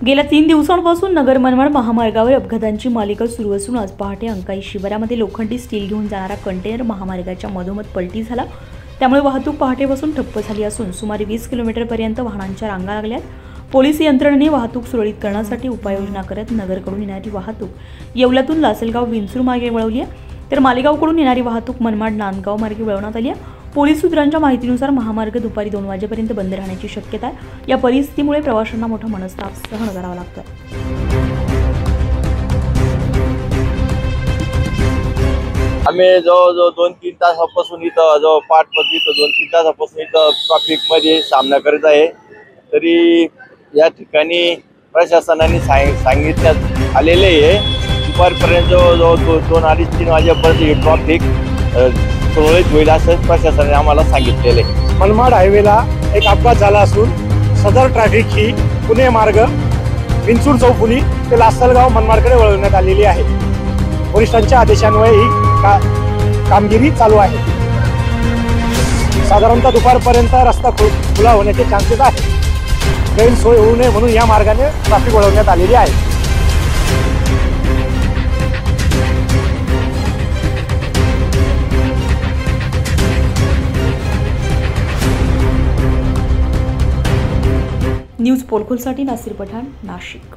गेल्या 3 दिवसांपासून नगर मनमाड महामार्गावर अपघातांची मालिका सुरू असून आज पहाटे अंकाई शिवारामध्ये लोखंडी स्टील घेऊन जाणारा कंटेनर महामार्गाच्या मधोमध पलटी झाला। त्यामुळे वाहतूक पहाटेपासून ठप्प झाली असून सुमारे 20 किलोमीटरपर्यंत वाहनांच्या रांगा लागल्यात। पोलीस यंत्रणेने वाहतूक सुरळीत करण्यासाठी उपाययोजना करत नगरकडून येणारी वाहतूक येवल्यातून लासलगाव विंचूर मार्गे वळवली आहे, तर मालेगावकडून येणारी वाहतूक मनमाड नांदगाव मार्गे वळवण्यात आली आहे। पोलीस सूत्रांच्या माहितीनुसार महामार्ग दुपारी 2 वाजेपर्यंत बंद राहण्याची शक्यता आहे। या परिस्थितीमुळे प्रवाशांना मोठा मनस्ताप सहन करावा लागतो। आम्ही जवळजवळ 2-3 तासापासून इथं पाठपत्री 2-3 तासापासून इथं ट्रॅफिक मध्ये सामना करत आहे। तरी या ठिकाणी प्रशासनाने सांगितण्यात आलेले आहे दुपारपर्यंत जवळजवळ 2-2:30-3 वाजेपर्यंत हे ट्रॅफिक सुरळीत होईल असं प्रशासनाने आम्हाला सांगितलेले आहे। मनमाड हायवेला एक अपघात झाला असून सदर ट्रॅफिक ही पुणे मार्ग विंचूर चौफुली ते लासलगाव मनमाडकडे वळवण्यात आलेली आहे। वरिष्ठांच्या आदेशान्वये ही कामगिरी चालू आहे। साधारणतः दुपारपर्यंत रस्ता खुला होण्याचे चान्सेस आहेत। गैरसोय होऊ नये म्हणून या मार्गाने ट्रॅफिक वळवण्यात आलेली आहे। न्यूज पोलखोलसाठी नासिर पठाण, नाशिक।